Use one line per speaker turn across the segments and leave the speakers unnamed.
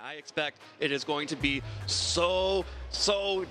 I expect it is going to be so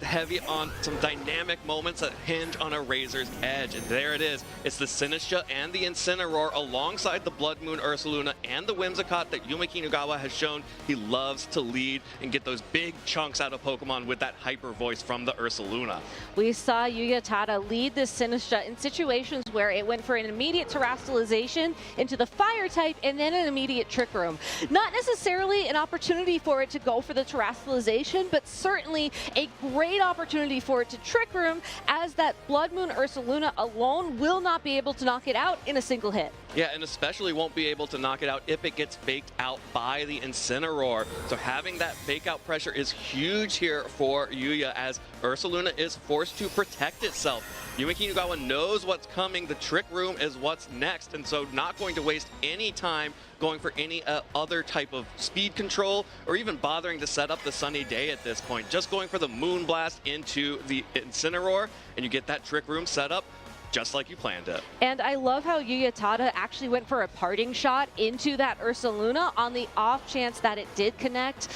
heavy on some dynamic moments that hinge on a razor's edge. And there it is. It's the Sinistcha and the Incineroar alongside the Blood Moon Ursaluna and the Whimsicott that Yuma Kinugawa has shown he loves to lead and get those big chunks out of Pokemon with that hyper voice from the Ursaluna.
We saw Yuya Tada lead this Sinistcha in situations where it went for an immediate terrestrialization into the fire type and then an immediate Trick Room. Not necessarily an opportunity for it to go for the terrestrialization, but certainly a great opportunity for it to Trick Room, as that Blood Moon Ursaluna alone will not be able to knock it out in a single hit.
Yeah, and especially won't be able to knock it out if it gets faked out by the Incineroar. So having that fake out pressure is huge here for Yuya, as Ursaluna is forced to protect itself. Yuma Kinugawa knows what's coming. The Trick Room is what's next, and so not going to waste any time going for any other type of speed control or even bothering to set up the Sunny Day at this point. Just going for the Moonblast into the Incineroar, and you get that Trick Room set up just like you planned it.
And I love how Yuya Tada actually went for a parting shot into that Ursaluna on the off chance that it did connect.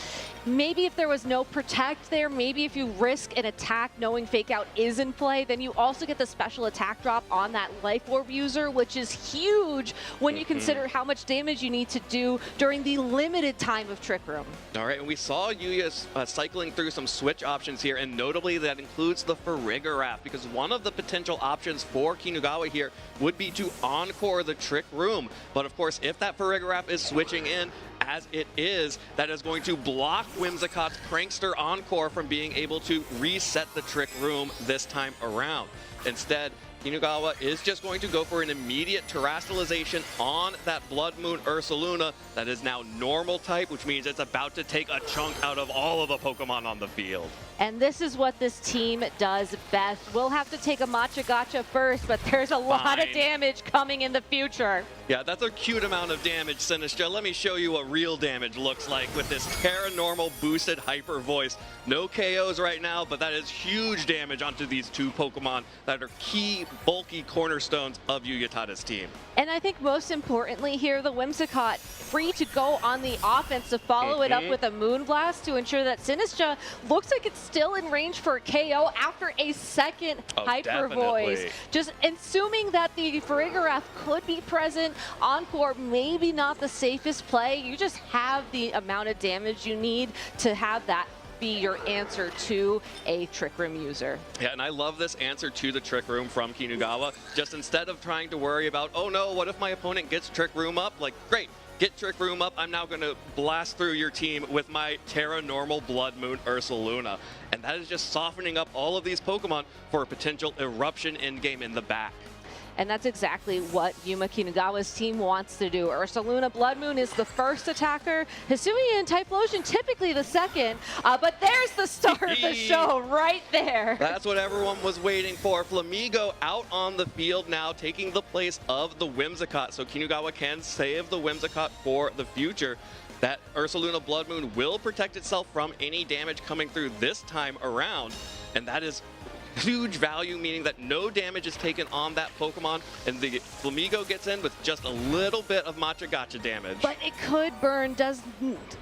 Maybe if there was no protect there, maybe if you risk an attack knowing fake out is in play, then you also get the special attack drop on that Life Orb user, which is huge when you consider how much damage you need to do during the limited time of Trick Room.
All right, and we saw Yuya cycling through some switch options here, and notably that includes the Farigiraf, because one of the potential options for Kinugawa here would be to encore the Trick Room. But of course, if that Farigiraf is switching in, as it is, that is going to block Whimsicott's Prankster Encore from being able to reset the Trick Room this time around. Instead, Kinugawa is just going to go for an immediate terrestrialization on that Blood Moon Ursaluna that is now normal type, which means it's about to take a chunk out of all of the Pokemon on the field.
And this is what this team does best. We'll have to take a Matcha Gotcha first, but there's a lot of damage coming in the future.
Yeah, that's a cute amount of damage, Sinistcha. Let me show you what real damage looks like with this Terranormal boosted Hyper Voice. No KOs right now, but that is huge damage onto these two Pokemon that are key, bulky cornerstones of Yuya Tada's team.
And I think most importantly here, the Whimsicott free to go on the offense to follow it up with a Moonblast to ensure that Sinistcha looks like it's still in range for a KO after a second Hyper Voice. Just assuming that the Farigiraf could be present, Encore maybe not the safest play. You just have the amount of damage you need to have that be your answer to a Trick Room user.
Yeah, and I love this answer to the Trick Room from Kinugawa. Just instead of trying to worry about, oh no, what if my opponent gets Trick Room up? Like, great, get Trick Room up. I'm now going to blast through your team with my Terranormal Blood Moon Ursaluna. And that is just softening up all of these Pokemon for a potential eruption in-game in the back.
And that's exactly what Yuma Kinugawa's team wants to do. Ursaluna Blood Moon is the first attacker. Hisuian and Typhlosion typically the second. But there's the start of the show right there.
That's what everyone was waiting for. Flamigo out on the field now, taking the place of the Whimsicott. So Kinugawa can save the Whimsicott for the future. That Ursaluna Blood Moon will protect itself from any damage coming through this time around. And that is huge value, meaning that no damage is taken on that Pokemon, and the Flamigo gets in with just a little bit of Matcha Gotcha damage.
But it could burn,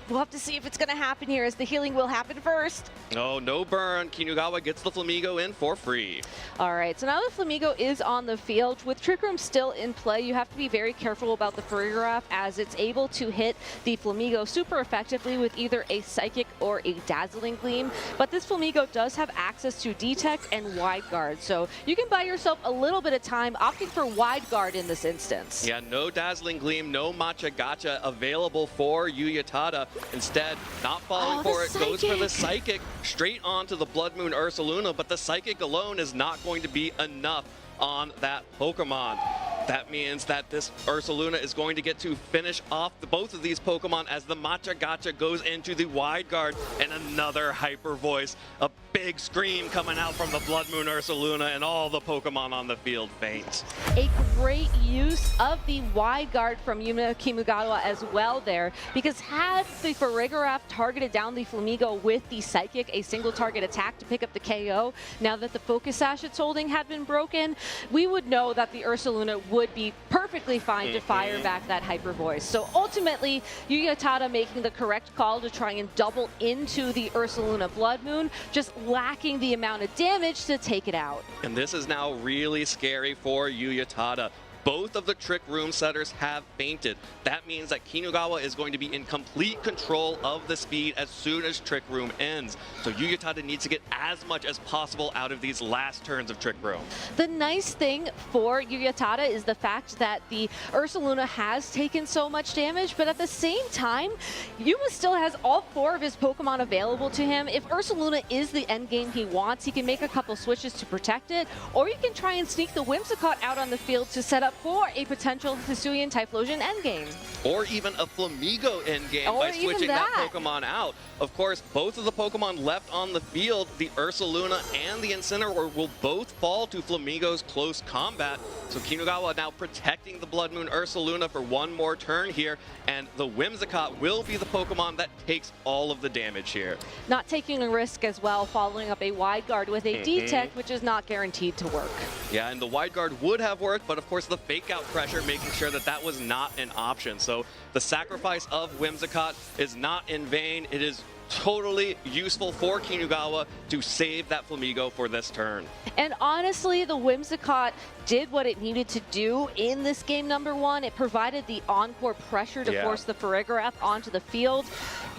we'll have to see if it's going to happen here, as the healing will happen first.
Oh, no burn. Kinugawa gets the Flamigo in for free.
All right, so now the Flamigo is on the field. With Trick Room still in play, you have to be very careful about the Farigiraf, as it's able to hit the Flamigo super effectively with either a Psychic or a Dazzling Gleam. But this Flamigo does have access to Detect and Wide Guard, so you can buy yourself a little bit of time opting for Wide Guard in this instance.
Yeah, no Dazzling Gleam, no Matcha Gotcha available for Yuya Tada. Instead, not falling for it, goes for the Psychic straight onto the Blood Moon Ursaluna, but the Psychic alone is not going to be enough on that Pokemon. That means that this Ursaluna is going to get to finish off both of these Pokemon as the Matcha Gotcha goes into the Wide Guard, and another Hyper Voice. A big scream coming out from the Blood Moon Ursaluna, and all the Pokemon on the field faint.
A great use of the wide guard from Yuma Kinugawa as well there, because had the Farigiraf targeted down the Flamigo with the Psychic, a single target attack to pick up the KO, now that the Focus Sash it's holding had been broken, we would know that the Ursaluna would be perfectly fine to fire back that Hyper Voice. So ultimately, Yuya Tada making the correct call to try and double into the Ursaluna Blood Moon, just lacking the amount of damage to take it out.
And this is now really scary for Yuya Tada. Both of the Trick Room setters have fainted. That means that Kinugawa is going to be in complete control of the speed as soon as Trick Room ends. So Yuya Tada needs to get as much as possible out of these last turns of Trick Room.
The nice thing for Yuya Tada is the fact that the Ursaluna has taken so much damage, but at the same time, Yuma still has all 4 of his Pokemon available to him. If Ursaluna is the end game he wants, he can make a couple switches to protect it, or you can try and sneak the Whimsicott out on the field to set up for a potential Hisuian Typhlosion endgame.
Or even a Flamigo endgame by switching that Pokemon out. Of course, both of the Pokemon left on the field, the Ursaluna and the Incineroar, will both fall to Flamigo's close combat. So Kinugawa now protecting the Blood Moon Ursaluna for one more turn here, and the Whimsicott will be the Pokemon that takes all of the damage here.
Not taking a risk as well, following up a wide guard with a detect, which is not guaranteed to work.
Yeah, and the wide guard would have worked, but of course the fake out pressure making sure that that was not an option. So the sacrifice of Whimsicott is not in vain. It is totally useful for Kinugawa to save that Flamigo for this turn.
And honestly, the Whimsicott did what it needed to do in this game number 1. It provided the encore pressure to force the Farigiraf onto the field.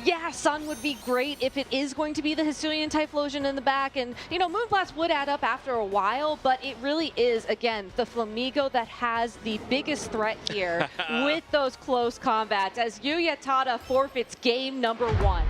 Yeah, Sun would be great if it is going to be the Hisuian Typhlosion in the back, and you know, Moonblast would add up after a while, but it really is, again, the Flamigo that has the biggest threat here with those close combats as Yuya Tada forfeits game number 1.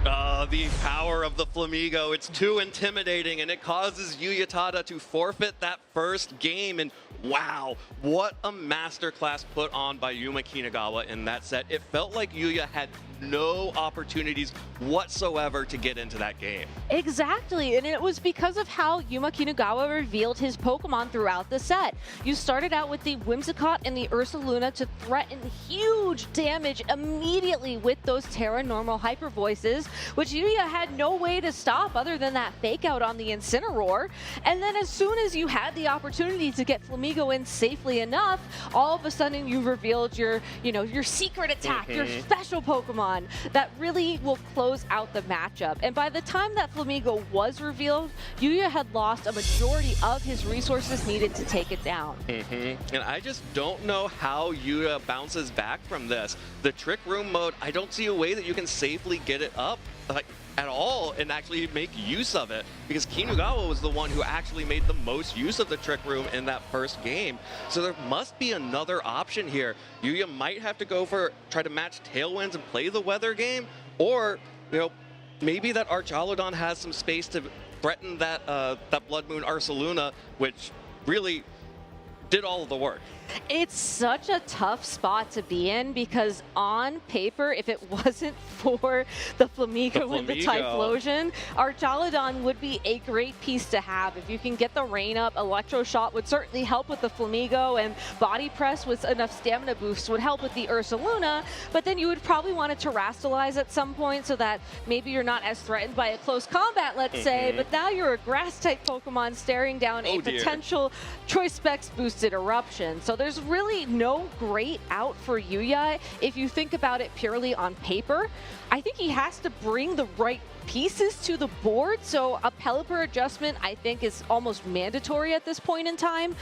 The power of the Flamigo, it's too intimidating, and it causes Yuya Tada to forfeit that first game. And wow, what a masterclass put on by Yuma Kinugawa in that set. It felt like Yuya had no opportunities whatsoever to get into that game.
Exactly, and it was because of how Yuma Kinugawa revealed his Pokemon throughout the set. You started out with the Whimsicott and the Ursaluna to threaten huge damage immediately with those Terra Normal Hyper Voices, which Yuya had no way to stop other than that fake out on the Incineroar. And then as soon as you had the opportunity to get Flamigo in safely enough, all of a sudden you revealed your secret attack, your special Pokemon that really will close out the matchup. And by the time that Flamigo was revealed, Yuya had lost a majority of his resources needed to take it down.
And I just don't know how Yuya bounces back from this. The Trick Room mode, I don't see a way that you can safely get it up at all and actually make use of it, because Kinugawa was the one who actually made the most use of the Trick Room in that first game. So there must be another option here. Yuya might have to try to match Tailwinds and play the weather game, or maybe that Archaludon has some space to threaten that Blood Moon Ursaluna, which really did all of the work.
It's such a tough spot to be in, because on paper, if it wasn't for the Flamigo and the Typhlosion, Archaludon would be a great piece to have. If you can get the rain up, Electro Shot would certainly help with the Flamigo, and Body Press with enough stamina boosts would help with the Ursaluna, but then you would probably want to Terrastalize at some point so that maybe you're not as threatened by a close combat, let's say, but now you're a Grass-type Pokemon staring down a potential Choice Specs boosted Eruption. So there's really no great out for Yuya if you think about it purely on paper. I think he has to bring the right pieces to the board, so a Pelipper adjustment I think is almost mandatory at this point in time,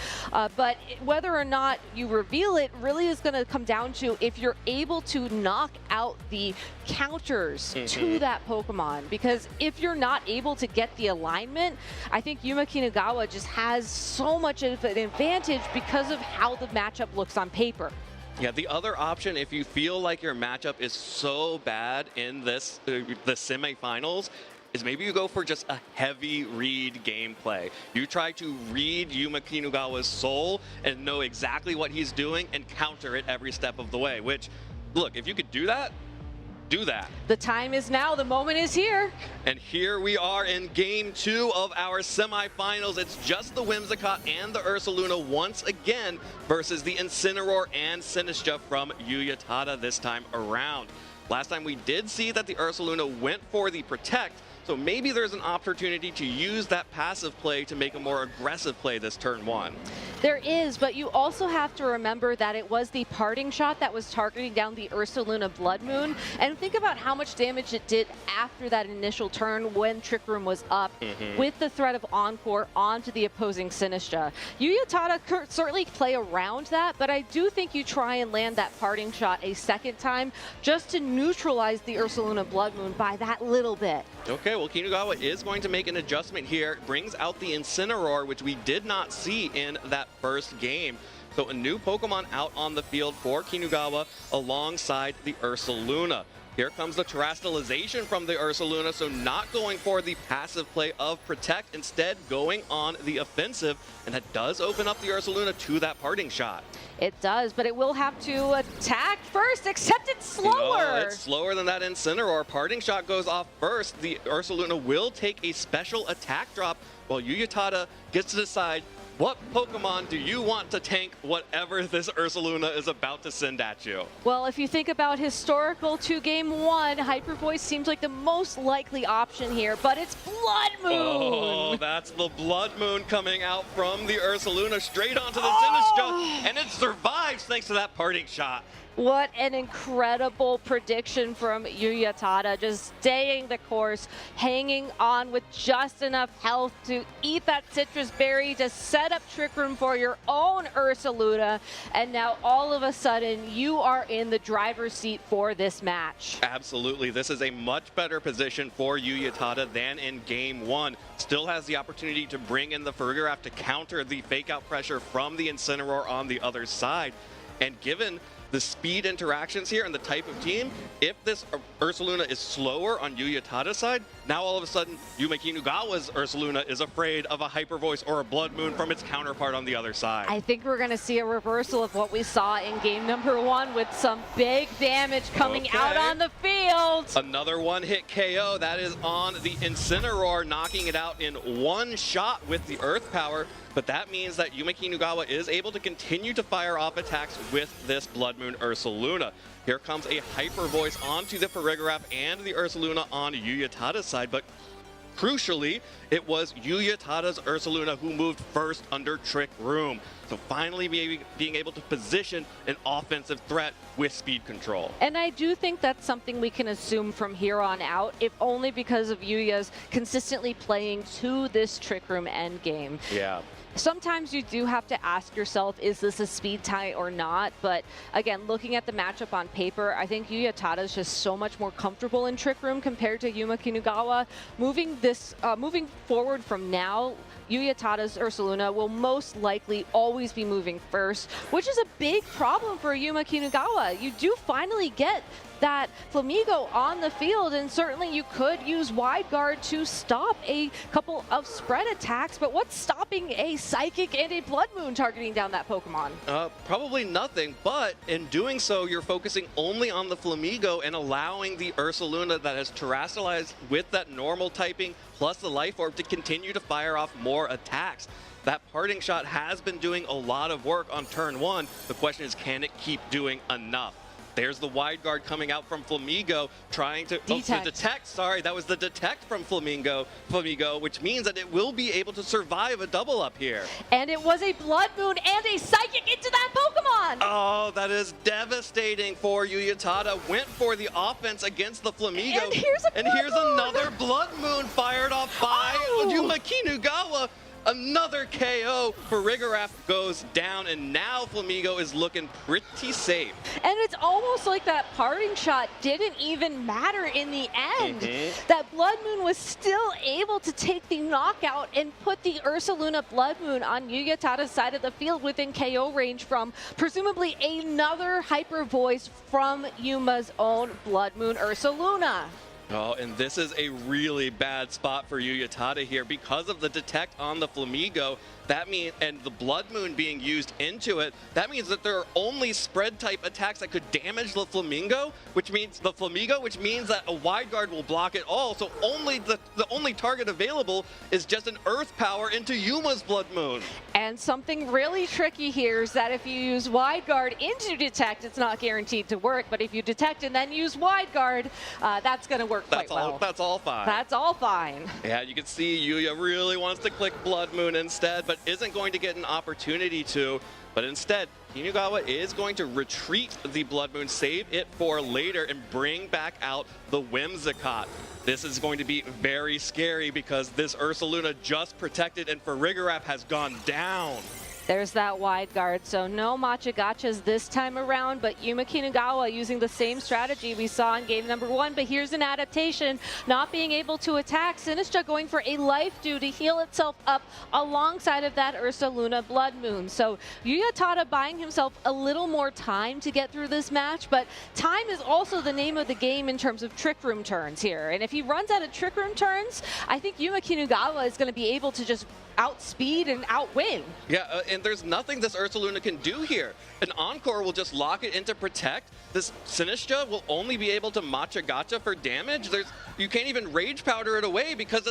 but whether or not you reveal it really is going to come down to if you're able to knock out the counters to that Pokemon, because if you're not able to get the alignment, I think Yuma Kinugawa just has so much of an advantage because of how the matchup looks on paper.
Yeah, the other option, if you feel like your matchup is so bad in the semifinals, is maybe you go for just a heavy read gameplay. You try to read Yuma Kinugawa's soul and know exactly what he's doing and counter it every step of the way, which, look, if you could do that, do that.
The time is now. The moment is here.
And here we are in game 2 of our semifinals. It's just the Whimsicott and the Ursaluna once again versus the Incineroar and Sinistcha from Yuya Tada this time around. Last time we did see that the Ursaluna went for the Protect, so maybe there's an opportunity to use that passive play to make a more aggressive play this turn 1.
There is, but you also have to remember that it was the parting shot that was targeting down the Ursaluna Blood Moon. And think about how much damage it did after that initial turn when Trick Room was up with the threat of Encore onto the opposing Sinistcha. Yuya Tada could certainly play around that, but I do think you try and land that parting shot a second time just to neutralize the Ursaluna Blood Moon by that little bit.
Okay, well, Kinugawa is going to make an adjustment here. Brings out the Incineroar, which we did not see in that first game. So a new Pokemon out on the field for Kinugawa alongside the Ursaluna. Here comes the Terastallization from the Ursaluna, so not going for the passive play of Protect, instead going on the offensive, and that does open up the Ursaluna to that parting shot.
It does, but it will have to attack first, except it's slower.
No, it's slower than that Incineroar. Parting shot goes off first. The Ursaluna will take a special attack drop while Yuya Tada gets to decide what Pokemon do you want to tank whatever this Ursaluna is about to send at you?
Well, if you think about historical 2-game 1, Hyper Voice seems like the most likely option here, but it's Blood Moon!
Oh, that's the Blood Moon coming out from the Ursaluna straight onto the Sinistcha, and it survives thanks to that parting shot.
What an incredible prediction from Yuya Tada, just staying the course, hanging on with just enough health to eat that citrus berry to set up Trick Room for your own Ursaluna, and now all of a sudden you are in the driver's seat for this match.
Absolutely, this is a much better position for Yuya Tada than in game 1. Still has the opportunity to bring in the Farigiraf to counter the fake out pressure from the Incineroar on the other side, and given the speed interactions here and the type of team, if this Ursaluna is slower on Yuya Tada's side, now all of a sudden Yuma Kinugawa's Ursaluna is afraid of a Hyper Voice or a Blood Moon from its counterpart on the other side.
I think we're going to see a reversal of what we saw in game number 1 with some big damage coming out on the field.
Another one-hit KO. That is on the Incineroar, knocking it out in one shot with the Earth Power. But that means that Yuma Kinugawa is able to continue to fire off attacks with this Blood Moon Ursaluna. Here comes a Hyper Voice onto the Farigiraf and the Ursaluna on Yuya Tada's side, but crucially, it was Yuya Tada's Ursaluna who moved first under Trick Room. So finally being able to position an offensive threat with speed control.
And I do think that's something we can assume from here on out, if only because of Yuya's consistently playing to this Trick Room endgame.
Yeah.
Sometimes you do have to ask yourself, is this a speed tie or not? But again, looking at the matchup on paper, I think Yuya Tada is just so much more comfortable in Trick Room compared to Yuma Kinugawa. Moving forward from now, Yuya Tada's Ursaluna will most likely always be moving first, which is a big problem for Yuma Kinugawa. You do finally get that Flamigo on the field, and certainly you could use Wide Guard to stop a couple of spread attacks, but what's stopping a Psychic and a Blood Moon targeting down that Pokemon?
Probably nothing, but in doing so, you're focusing only on the Flamigo and allowing the Ursaluna that has Terastallized with that normal typing plus the Life Orb to continue to fire off more attacks. That parting shot has been doing a lot of work on turn 1. The question is, can it keep doing enough? There's the Wide Guard coming out from Flamigo, trying to detect. Sorry, that was the detect from Flamigo, which means that it will be able to survive a double up here.
And it was a Blood Moon and a Psychic into that Pokemon!
Oh, that is devastating for Yuya Tada. Went for the offense against the Flamigo.
And here's
another Blood Moon fired off by Yuma Kinugawa. Another KO. Farigiraf goes down, and now Flamigo is looking pretty safe.
And it's almost like that parting shot didn't even matter in the end. That Blood Moon was still able to take the knockout and put the Ursaluna Blood Moon on Yuya Tada's side of the field within KO range from presumably another Hyper Voice from Yuma's own Blood Moon Ursaluna.
Oh, and this is a really bad spot for Yuya Tada here because of the detect on the Flamigo. That means, and the Blood Moon being used into it, that means that there are only spread type attacks that could damage the Flamigo, which means that a wide guard will block it all. So only the only target available is just an Earth Power into Yuma's Blood Moon.
And something really tricky here is that if you use wide guard into detect, it's not guaranteed to work. But if you detect and then use wide guard, that's going to work quite well.
That's all fine.
That's all fine.
Yeah, you can see Yuya really wants to click Blood Moon instead, but isn't going to get an opportunity to. But instead, Kinugawa is going to retreat the Blood Moon, save it for later, and bring back out the Whimsicott. This is going to be very scary because this Ursaluna just protected and Farigiraf has gone down.
There's that wide guard, so no Machagachas this time around, but Yuma Kinugawa using the same strategy we saw in game number 1, but here's an adaptation, not being able to attack. Sinistcha going for a life dew to heal itself up alongside of that Ursaluna Blood Moon. So Yuya Tada buying himself a little more time to get through this match, but time is also the name of the game in terms of Trick Room turns here. And if he runs out of Trick Room turns, I think Yuma Kinugawa is going to be able to just outspeed and outwin.
Yeah, and there's nothing this Ursaluna can do here. An Encore will just lock it into Protect. This Sinistcha will only be able to Machagacha for damage. You can't even Rage Powder it away because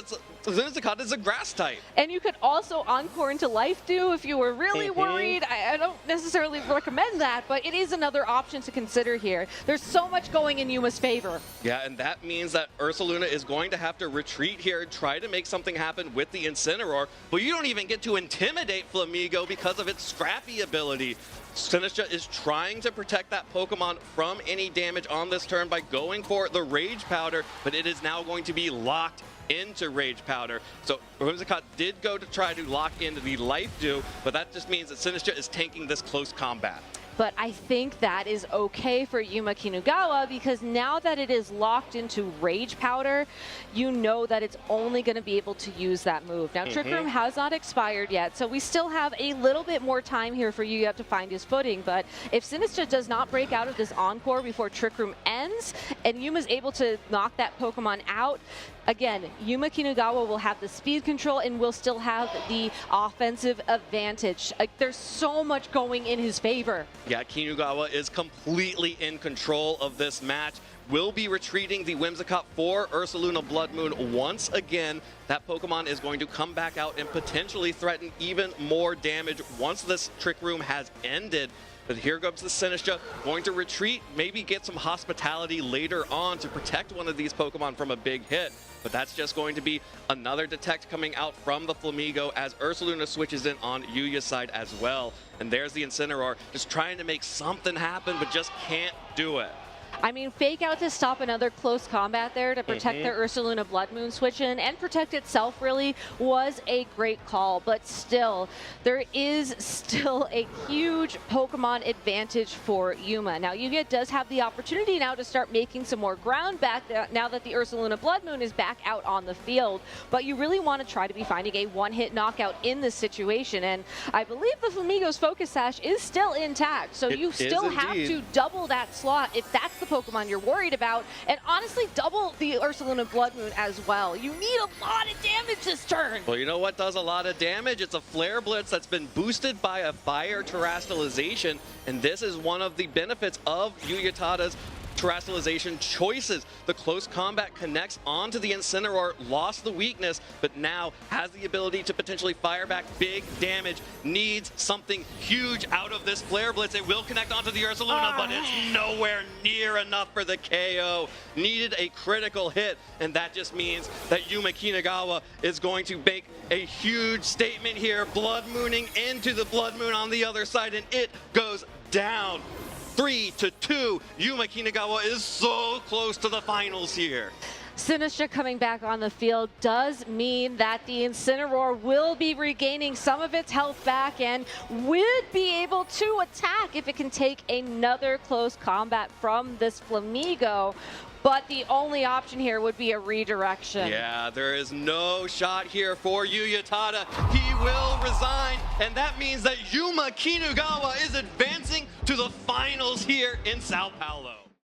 Whimsicott is a grass type.
And you could also Encore into Life Dew if you were really worried. I don't necessarily recommend that, but it is another option to consider here. There's so much going in Yuma's favor.
Yeah, and that means that Ursaluna is going to have to retreat here and try to make something happen with the Incineroar, but you don't even get to intimidate Flamigo because of its Scrappy ability. Sinistcha is trying to protect that Pokemon from any damage on this turn by going for the Rage Powder, but it is now going to be locked into Rage Powder. So Whimsicott did go to try to lock into the Life Dew, but that just means that Sinistcha is tanking this close combat.
But I think that is okay for Yuma Kinugawa because now that it is locked into Rage Powder, you know that it's only going to be able to use that move. Now, Trick Room has not expired yet, so we still have a little bit more time here for Yuya to find his footing. But if Sinistcha does not break out of this Encore before Trick Room ends, and Yuma's able to knock that Pokemon out, again, Yuma Kinugawa will have the speed control and will still have the offensive advantage. There's so much going in his favor.
Yeah, Kinugawa is completely in control of this match. Will be retreating the Whimsicott for Ursaluna Blood Moon once again. That Pokemon is going to come back out and potentially threaten even more damage once this Trick Room has ended. But here comes the Sinistcha, going to retreat, maybe get some hospitality later on to protect one of these Pokemon from a big hit. But that's just going to be another Detect coming out from the Flamigo as Ursaluna switches in on Yuya's side as well. And there's the Incineroar, just trying to make something happen, but just can't do it.
I mean, fake out to stop another close combat there to protect the Ursaluna Blood Moon switch in and protect itself really was a great call. But still, there is still a huge Pokemon advantage for Yuma. Now, Yuya does have the opportunity now to start making some more ground back now that the Ursaluna Blood Moon is back out on the field. But you really want to try to be finding a one-hit knockout in this situation. And I believe the Flamigo's Focus Sash is still intact. So you still have to double that slot if that's the Pokemon you're worried about, and honestly double the Ursaluna Blood Moon as well. You need a lot of damage this turn.
Well, you know what does a lot of damage? It's a Flare Blitz that's been boosted by a Fire Terastallization, and this is one of the benefits of Yuya Tada's Terastallization choices. The close combat connects onto the Incineroar, lost the weakness, but now has the ability to potentially fire back big damage. Needs something huge out of this Flare Blitz. It will connect onto the Ursaluna, but it's nowhere near enough for the KO. Needed a critical hit, and that just means that Yuma Kinugawa is going to make a huge statement here. Blood Mooning into the Blood Moon on the other side, and it goes down. 3-2. Yuma Kinugawa is so close to the finals here.
Sinistcha coming back on the field does mean that the Incineroar will be regaining some of its health back and would be able to attack if it can take another close combat from this Flamigo. But the only option here would be a redirection. Yeah,
there is no shot here for Yuya Tada. He will resign, and that means that Yuma Kinugawa is advancing to the finals here in Sao Paulo.